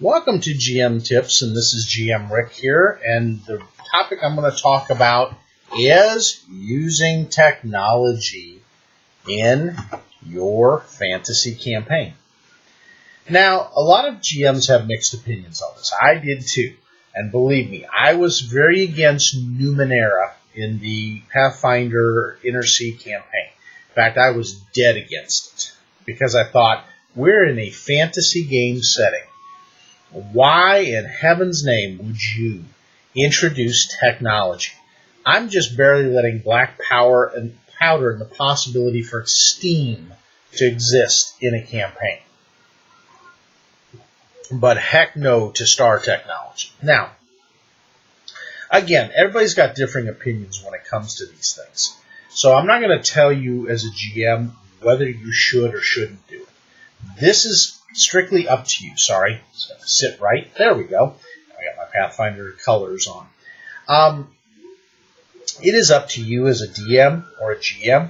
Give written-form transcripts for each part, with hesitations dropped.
Welcome to GM Tips, and this is GM Rick here, and the topic I'm going to talk about is using technology in your fantasy campaign. Now, a lot of GMs have mixed opinions on this. I did too, and believe me, I was very against Numenera in the Pathfinder Inner Sea campaign. In fact, I was dead against it, because I thought, we're in a fantasy game setting. Why in heaven's name would you introduce technology? I'm just barely letting black powder and the possibility for steam to exist in a campaign. But heck no to star technology. Now, again, everybody's got differing opinions when it comes to these things. So I'm not going to tell you as a GM whether you should or shouldn't do it. This is strictly up to you. Sorry, it's going to sit right. There we go. I got my Pathfinder colors on. It is up to you as a DM or a GM,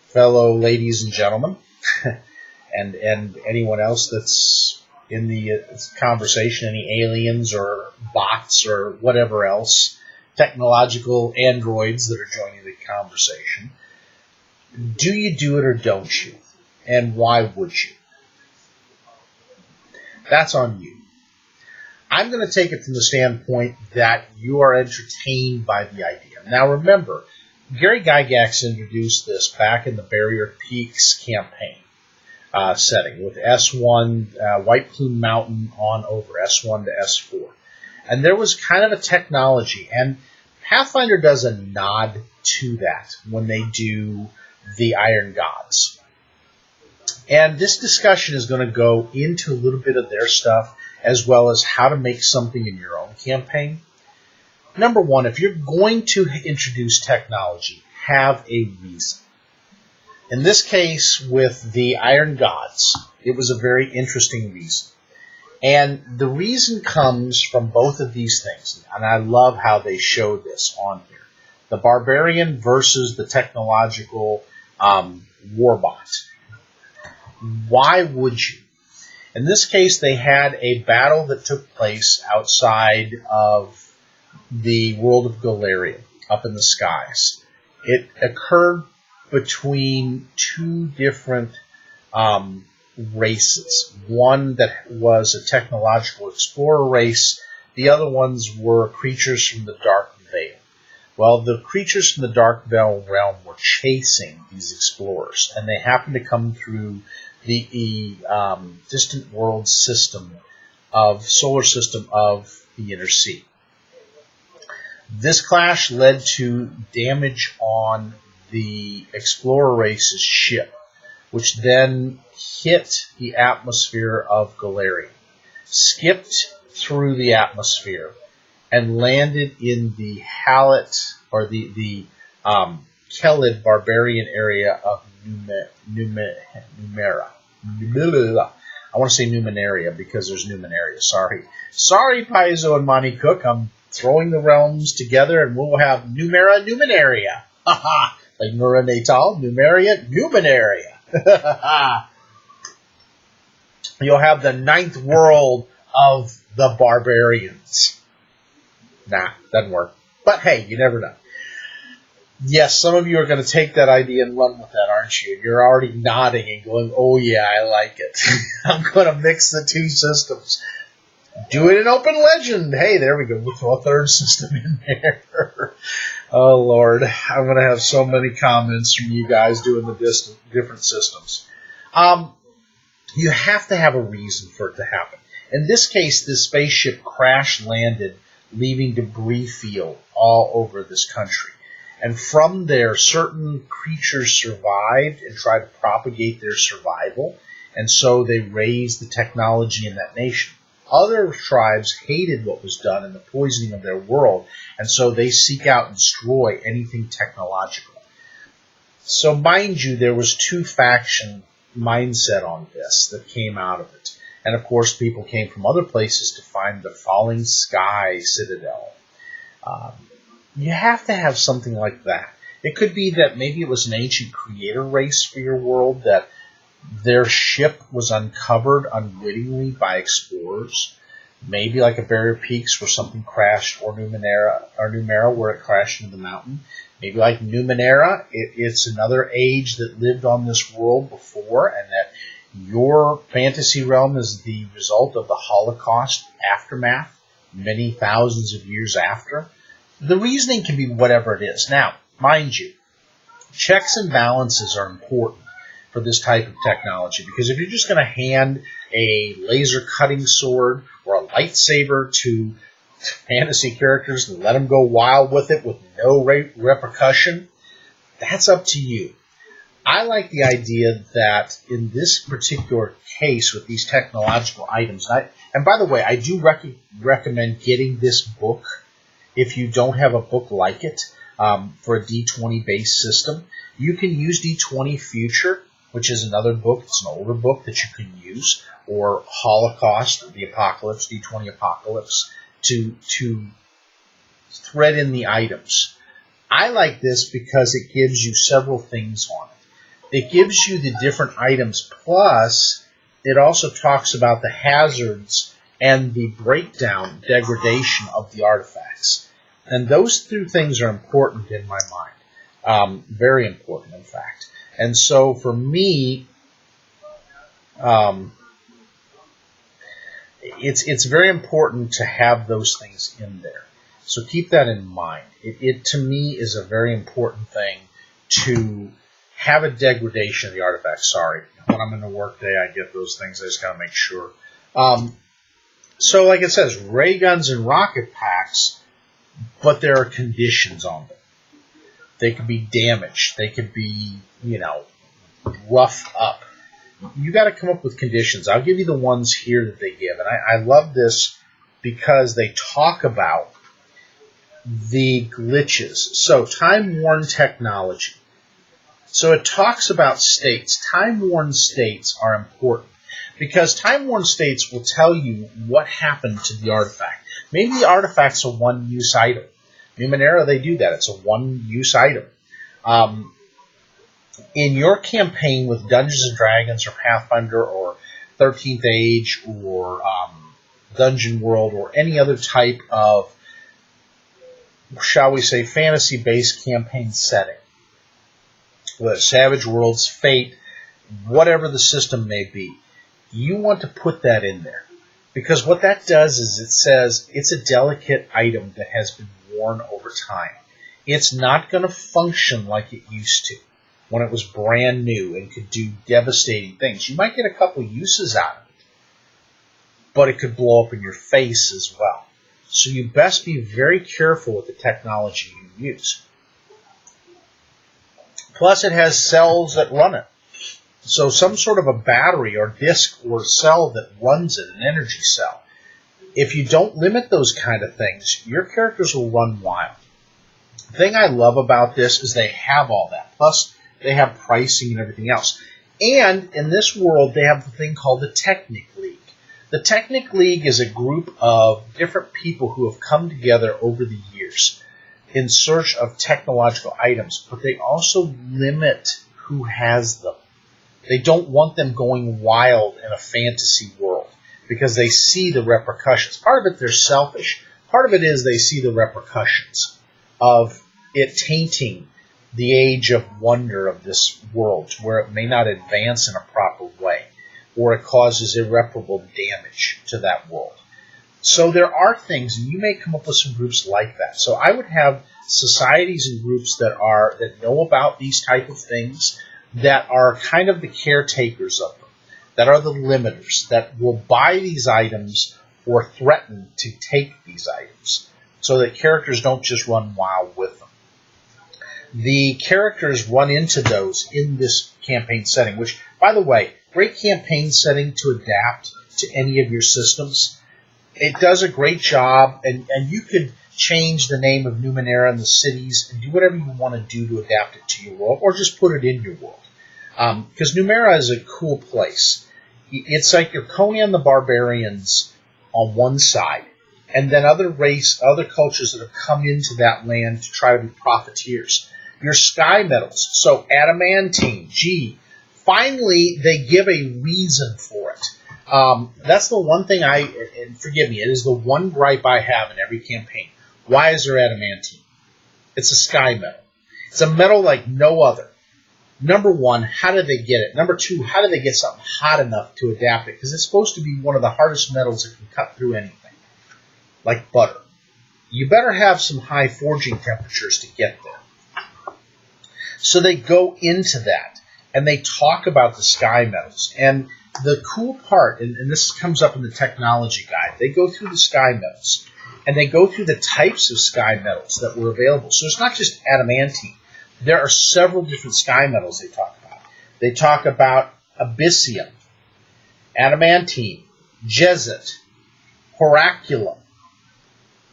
fellow ladies and gentlemen, and anyone else that's in the conversation, any aliens or bots or whatever else, technological androids that are joining the conversation. Do you do it or don't you? And why would you? That's on you. I'm going to take it from the standpoint that you are entertained by the idea. Now remember, Gary Gygax introduced this back in the Barrier Peaks campaign setting with S1, White Plume Mountain on over, S1 to S4. And there was kind of a technology, and Pathfinder does a nod to that when they do the Iron Gods. And this discussion is going to go into a little bit of their stuff, as well as how to make something in your own campaign. Number one, if you're going to introduce technology, have a reason. In this case, with the Iron Gods, it was a very interesting reason. And the reason comes from both of these things, and I love how they show this on here. The barbarian versus the technological warbot. Why would you? In this case, they had a battle that took place outside of the world of Golarion, up in the skies. It occurred between two different races. One that was a technological explorer race. The other ones were creatures from the Dark Veil. Well, the creatures from the Dark Veil realm were chasing these explorers, and they happened to come through the distant world solar system of the Inner Sea. This clash led to damage on the explorer race's ship, which then hit the atmosphere of Golarion, skipped through the atmosphere, and landed in the Hallett, or the Kelid barbarian area of Numera. I want to say Numenaria because there's Numenaria. Sorry, Paizo and Monty Cook. I'm throwing the realms together, and we'll have Numera, Numenaria. Like Nura Natal, Numeria, Numenaria. You'll have the ninth world of the barbarians. Nah, doesn't work. But hey, you never know. Yes, some of you are going to take that idea and run with that, aren't you? You're already nodding and going, oh yeah, I like it. I'm going to mix the two systems. Do it in Open Legend. Hey, there we go. We'll throw a third system in there. Oh, Lord. I'm going to have so many comments from you guys doing the different systems. You have to have a reason for it to happen. In this case, this spaceship crash-landed, leaving debris field all over this country. And from there, certain creatures survived and tried to propagate their survival, and so they raised the technology in that nation. Other tribes hated what was done in the poisoning of their world, and so they seek out and destroy anything technological. So mind you, there was two-faction mindset on this that came out of it. And of course, people came from other places to find the Falling Sky Citadel. You have to have something like that. It could be that maybe it was an ancient creator race for your world that Their ship was uncovered unwittingly by explorers. Maybe like a Barrier Peaks where something crashed, or Numenera where it crashed into the mountain. Maybe like Numenera, it's another age that lived on this world before, and that your fantasy realm is the result of the Holocaust aftermath, many thousands of years after. The reasoning can be whatever it is. Now, mind you, checks and balances are important for this type of technology, because if you're just going to hand a laser cutting sword or a lightsaber to fantasy characters and let them go wild with it with no repercussion, that's up to you. I like the idea that in this particular case with these technological items, and by the way, I do recommend getting this book if you don't have a book like it for a D20 based system. You can use D20 Future, which is another book. It's an older book that you can use, or Holocaust, the Apocalypse, D20 Apocalypse, to thread in the items. I like this because it gives you several things on it. It gives you the different items, plus it also talks about the hazards and the breakdown, degradation of the artifacts. And those two things are important in my mind. Very important, in fact. And so for me, it's very important to have those things in there. So keep that in mind. It to me is a very important thing to have a degradation of the artifact. Sorry, when I'm in the work day, I get those things. I just got to make sure. So like it says, ray guns and rocket packs, but there are conditions on them. They could be damaged. They could be, roughed up. You got to come up with conditions. I'll give you the ones here that they give. And I love this because they talk about the glitches. So, time-worn technology. So it talks about states. Time-worn states are important because time-worn states will tell you what happened to the artifact. Maybe the artifact's a one-use item. Numenera, they do that. It's a one-use item. In your campaign with Dungeons & Dragons or Pathfinder or 13th Age or Dungeon World or any other type of, shall we say, fantasy-based campaign setting, whether Savage Worlds, Fate, whatever the system may be, you want to put that in there. Because what that does is it says it's a delicate item that has been worn over time. It's not going to function like it used to when it was brand new and could do devastating things. You might get a couple uses out of it, but it could blow up in your face as well. So you best be very careful with the technology you use. Plus it has cells that run it. So some sort of a battery or disk or cell that runs it, an energy cell. If you don't limit those kind of things, your characters will run wild. The thing I love about this is they have all that. Plus, they have pricing and everything else. And in this world, they have the thing called the Technic League. The Technic League is a group of different people who have come together over the years in search of technological items, but they also limit who has them. They don't want them going wild in a fantasy world because they see the repercussions. Part of it, they're selfish. Part of it is they see the repercussions of it tainting the age of wonder of this world, to where it may not advance in a proper way, or it causes irreparable damage to that world. So there are things, and you may come up with some groups like that. So I would have societies and groups that know about these type of things, that are kind of the caretakers of them, that are the limiters, that will buy these items or threaten to take these items, so that characters don't just run wild with them. The characters run into those in this campaign setting, which, by the way, great campaign setting to adapt to any of your systems. It does a great job, and you could change the name of Numenera and the cities and do whatever you want to do to adapt it to your world, or just put it in your world. Because Numenera is a cool place. It's like your Conan the Barbarians on one side, and then other cultures that have come into that land to try to be profiteers. Your sky metals, so adamantine, Finally, they give a reason for it. That's the one thing and forgive me, it is the one gripe I have in every campaign. Why is there adamantine? It's a sky metal. It's a metal like no other. Number one, how did they get it? Number two, how did they get something hot enough to adapt it? Because it's supposed to be one of the hardest metals that can cut through anything, like butter. You better have some high forging temperatures to get there. So they go into that, and they talk about the sky metals. And the cool part, and this comes up in the technology guide, they go through the sky metals, and they go through the types of sky metals that were available. So it's not just adamantine. There are several different sky metals they talk about. They talk about abyssium, adamantine, jesset, horaculum,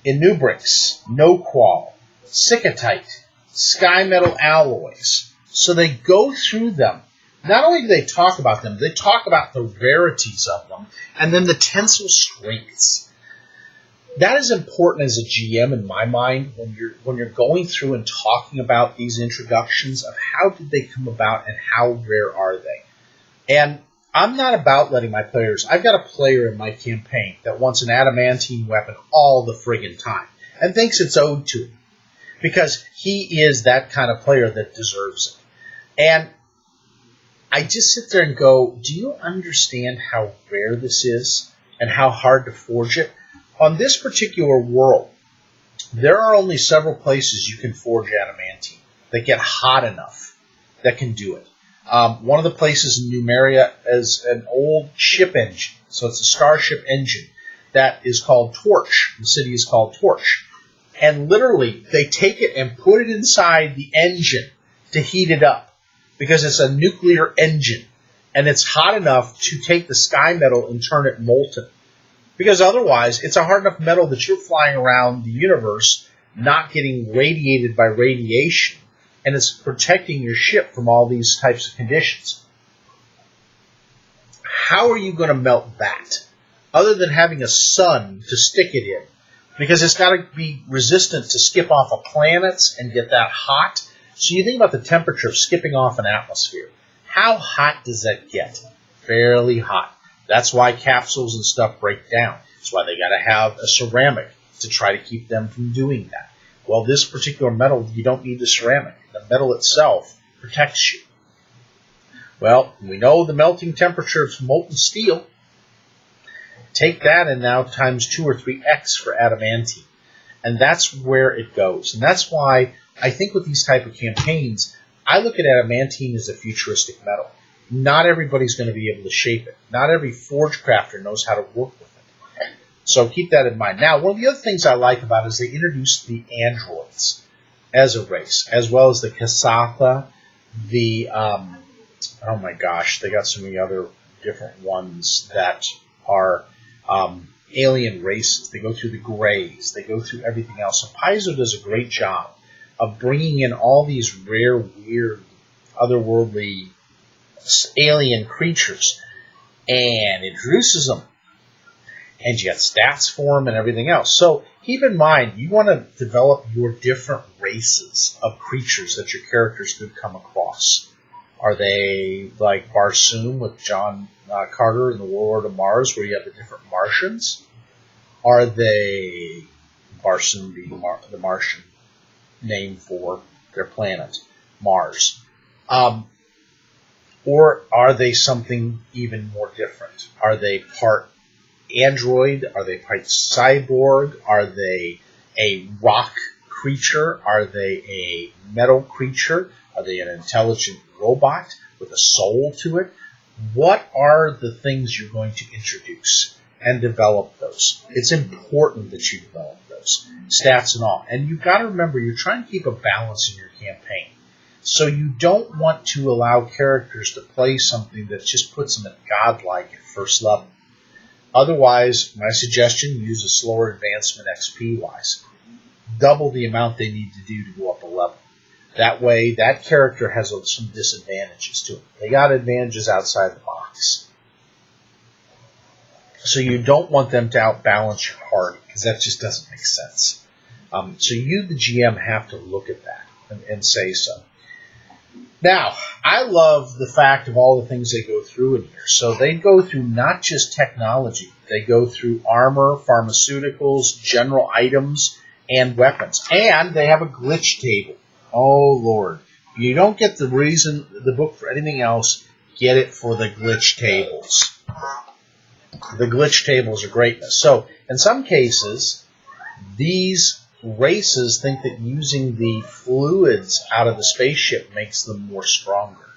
inubrix, noqual, sicatite, sky metal alloys. So they go through them. Not only do they talk about them, they talk about the rarities of them, and then the tensile strengths. That is important as a GM in my mind when you're going through and talking about these introductions of how did they come about and how rare are they. And I'm not about letting my players. I've got a player in my campaign that wants an adamantine weapon all the friggin' time and thinks it's owed to him because he is that kind of player that deserves it. And I just sit there and go, do you understand how rare this is and how hard to forge it? On this particular world, there are only several places you can forge adamantine that get hot enough that can do it. One of the places in Numeria is an old ship engine. So it's a starship engine that is called Torch. The city is called Torch. And literally, they take it and put it inside the engine to heat it up because it's a nuclear engine. And it's hot enough to take the sky metal and turn it molten. Because otherwise, it's a hard enough metal that you're flying around the universe not getting radiated by radiation, and it's protecting your ship from all these types of conditions. How are you going to melt that? Other than having a sun to stick it in. Because it's got to be resistant to skip off of planets and get that hot. So you think about the temperature of skipping off an atmosphere. How hot does that get? Fairly hot. That's why capsules and stuff break down. That's why they got to have a ceramic to try to keep them from doing that. Well, this particular metal, you don't need the ceramic. The metal itself protects you. Well, we know the melting temperature of molten steel. Take that and now times 2 or 3x for adamantine. And that's where it goes. And that's why I think with these type of campaigns, I look at adamantine as a futuristic metal. Not everybody's going to be able to shape it. Not every forge crafter knows how to work with it. So keep that in mind. Now, one of the other things I like about it is they introduced the androids as a race, as well as the Kasatha, the, oh my gosh, they got so many other different ones that are alien races. They go through the Greys. They go through everything else. So Paizo does a great job of bringing in all these rare, weird, otherworldly alien creatures and introduces them, and you got stats for them and everything else. So keep in mind, you want to develop your different races of creatures that your characters could come across. Are they like Barsoom with John Carter in the Warlord of Mars, where you have the different Martians? Are they Barsoom being the Martian name for their planet, Mars? Or are they something even more different? Are they part android? Are they part cyborg? Are they a rock creature? Are they a metal creature? Are they an intelligent robot with a soul to it? What are the things you're going to introduce and develop those? It's important that you develop those, stats and all. And you've got to remember, you're trying to keep a balance in your campaign. So you don't want to allow characters to play something that just puts them at godlike at first level. Otherwise, my suggestion, use a slower advancement XP-wise. Double the amount they need to do to go up a level. That way, that character has some disadvantages to it. They got advantages outside the box. So you don't want them to outbalance your party, because that just doesn't make sense. So you, the GM, have to look at that and say so. Now, I love the fact of all the things they go through in here. So they go through not just technology. They go through armor, pharmaceuticals, general items, and weapons. And they have a glitch table. Oh, Lord. You don't get the book for anything else. Get it for the glitch tables. The glitch tables are greatness. So, in some cases, these races think that using the fluids out of the spaceship makes them more stronger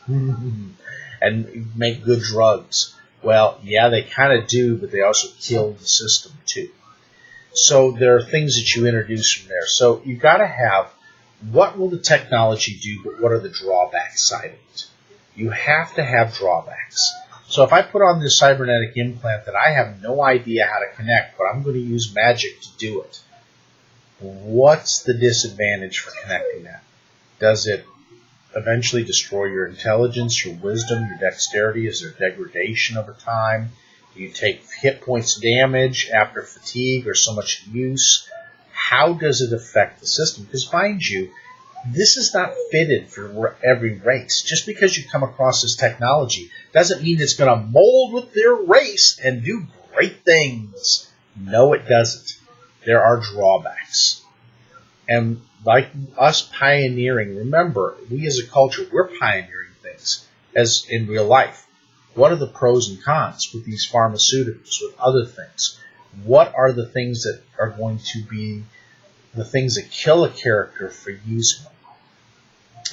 and make good drugs. Well, yeah, they kind of do, but they also kill the system too. So there are things that you introduce from there. So you've got to have, what will the technology do, but what are the drawbacks side of it? You have to have drawbacks. So if I put on this cybernetic implant that I have no idea how to connect, but I'm going to use magic to do it, what's the disadvantage for connecting that? Does it eventually destroy your intelligence, your wisdom, your dexterity? Is there degradation over time? Do you take hit points damage after fatigue or so much use? How does it affect the system? Because mind you, this is not fitted for every race. Just because you come across this technology doesn't mean it's going to mold with their race and do great things. No, it doesn't. There are drawbacks. And like us pioneering, remember, we as a culture, we're pioneering things as in real life. What are the pros and cons with these pharmaceuticals, with other things? What are the things that are going to be the things that kill a character for using them?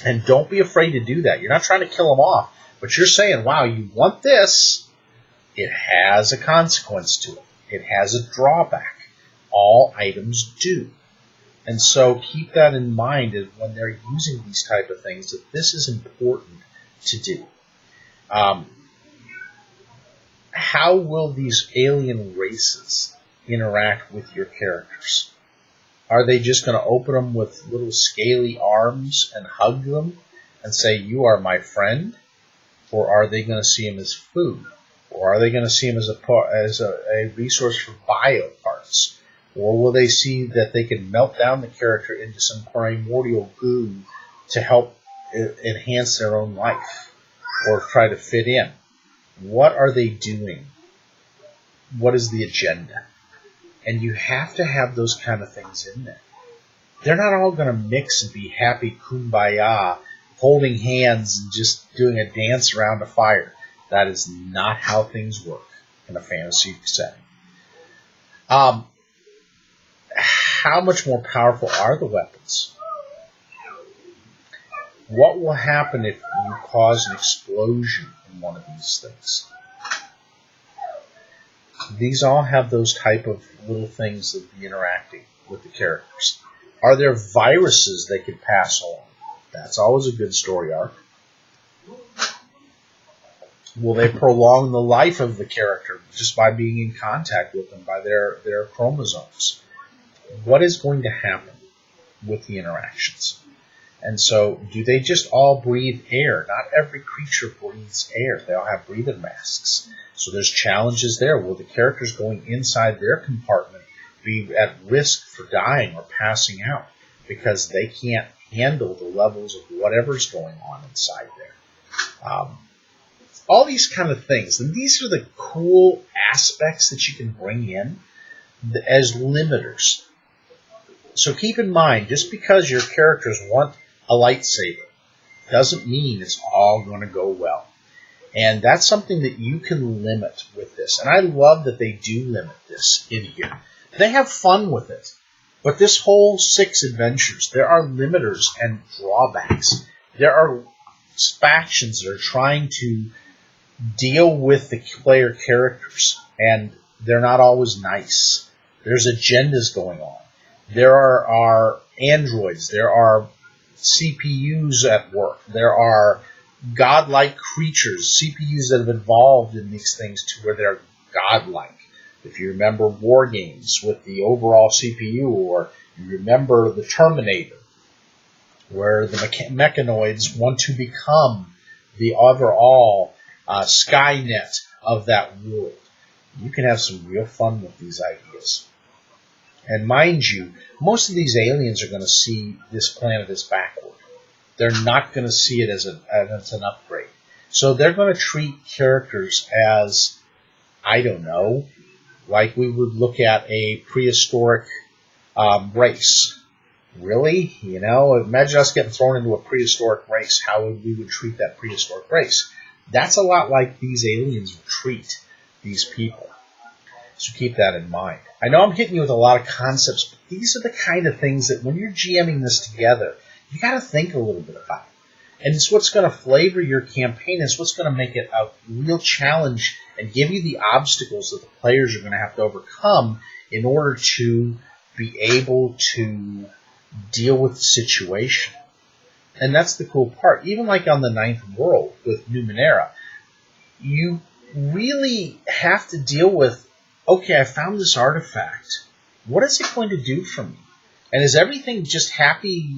And don't be afraid to do that. You're not trying to kill them off, but you're saying, wow, you want this. It has a consequence to it. It has a drawback. All items do. And so keep that in mind when they're using these type of things, that this is important to do. How will these alien races interact with your characters? Are they just going to open them with little scaly arms and hug them and say, you are my friend? Or are they going to see them as food? Or are they going to see them as a resource for bio parts? Or will they see that they can melt down the character into some primordial goo to help enhance their own life or try to fit in? What are they doing? What is the agenda? And you have to have those kind of things in there. They're not all going to mix and be happy kumbaya, holding hands and just doing a dance around a fire. That is not how things work in a fantasy setting. How much more powerful are the weapons? What will happen if you cause an explosion in one of these things? These all have those type of little things that be interacting with the characters. Are there viruses they could pass along? That's always a good story arc. Will they prolong the life of the character just by being in contact with them by their chromosomes? What is going to happen with the interactions? And so, do they just all breathe air? Not every creature breathes air. They all have breathing masks. So there's challenges there. Will the characters going inside their compartment be at risk for dying or passing out because they can't handle the levels of whatever's going on inside there? All these kind of things. And these are the cool aspects that you can bring in as limiters. So keep in mind, just because your characters want a lightsaber doesn't mean it's all going to go well. And that's something that you can limit with this. And I love that they do limit this in here. They have fun with it. But this whole 6 adventures, there are limiters and drawbacks. There are factions that are trying to deal with the player characters. And they're not always nice. There's agendas going on. There are androids. There are CPUs at work. There are godlike creatures, CPUs that have evolved in these things to where they're godlike. If you remember War Games with the overall CPU, or you remember the Terminator, where the mechanoids want to become the overall Skynet of that world. You can have some real fun with these ideas. And mind you, most of these aliens are going to see this planet as backward. they're not going to see it as an upgrade. So they're going to treat characters as, I don't know, like we would look at a prehistoric race. Really? You know, imagine us getting thrown into a prehistoric race. How would we treat that prehistoric race? That's a lot like these aliens would treat these people. So keep that in mind. I know I'm hitting you with a lot of concepts, but these are the kind of things that when you're GMing this together, you got to think a little bit about. And it's what's going to flavor your campaign. It's what's going to make it a real challenge and give you the obstacles that the players are going to have to overcome in order to be able to deal with the situation. And that's the cool part. Even like on the Ninth World with Numenera, you really have to deal with, okay, I found this artifact. What is it going to do for me? And is everything just happy,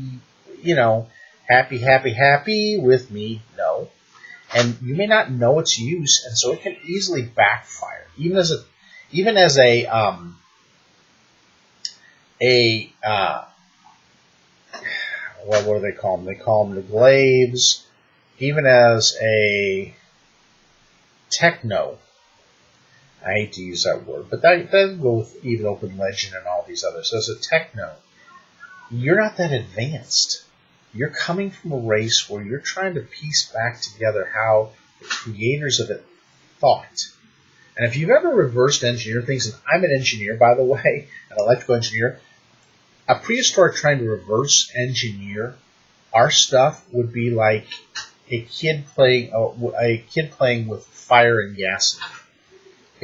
you know, happy with me? No. And you may not know its use, and so it can easily backfire. Even as what do they call them? They call them the glaives. Even as a techno, I hate to use that word, but that goes with even Open Legend and all these others. So as a techno, you're not that advanced. You're coming from a race where you're trying to piece back together how the creators of it thought. And if you've ever reversed engineered things, and I'm an engineer, by the way, an electrical engineer, a prehistoric trying to reverse engineer our stuff would be like a kid playing with fire and gas in it.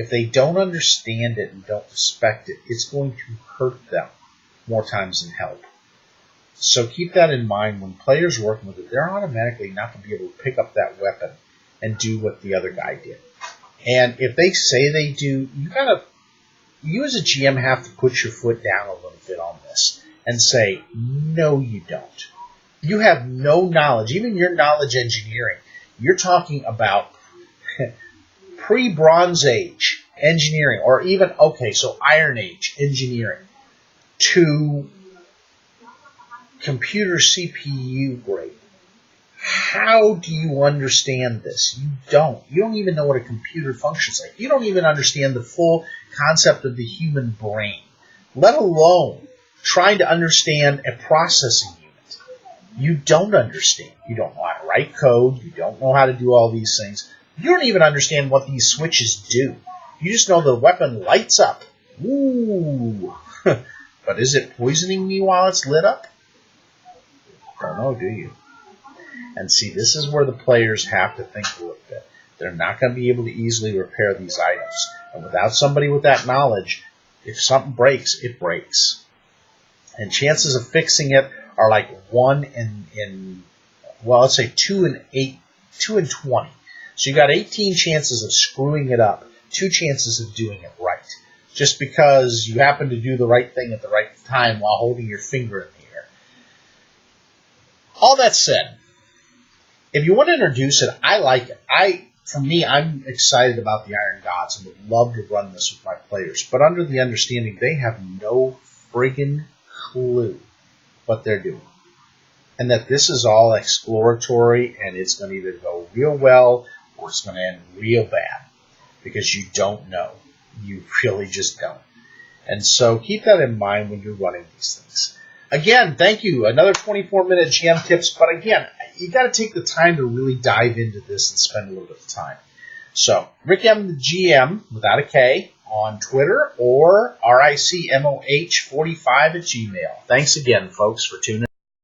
If they don't understand it and don't respect it, it's going to hurt them more times than help. So keep that in mind when players are working with it. They're automatically not going to be able to pick up that weapon and do what the other guy did. And if they say they do, you as a GM have to put your foot down a little bit on this and say, no, you don't. You have no knowledge, even your knowledge engineering. You're talking about pre-Bronze Age engineering, or even, okay, so Iron Age engineering to computer CPU grade. How do you understand this? You don't. You don't even know what a computer functions like. You don't even understand the full concept of the human brain, let alone trying to understand a processing unit. You don't understand. You don't know how to write code. You don't know how to do all these things. You don't even understand what these switches do. You just know the weapon lights up. Ooh. But is it poisoning me while it's lit up? Don't know, do you? And see, this is where the players have to think a little bit. They're not going to be able to easily repair these items. And without somebody with that knowledge, if something breaks, it breaks. And chances of fixing it are like 1 in well, let's say 2 in 20. So you got 18 chances of screwing it up, 2 chances of doing it right. Just because you happen to do the right thing at the right time while holding your finger in the air. All that said, if you want to introduce it, I like it. For me, I'm excited about the Iron Gods and would love to run this with my players. But under the understanding, they have no friggin' clue what they're doing. And that this is all exploratory and it's going to either go real well or it's going to end real bad. Because you don't know. You really just don't. And so keep that in mind when you're running these things. Again, thank you. Another 24-minute GM tips. But again, you got to take the time to really dive into this and spend a little bit of time. So, Rick M. the GM, without a K, on Twitter or RICMOH45 at Gmail. Thanks again, folks, for tuning in.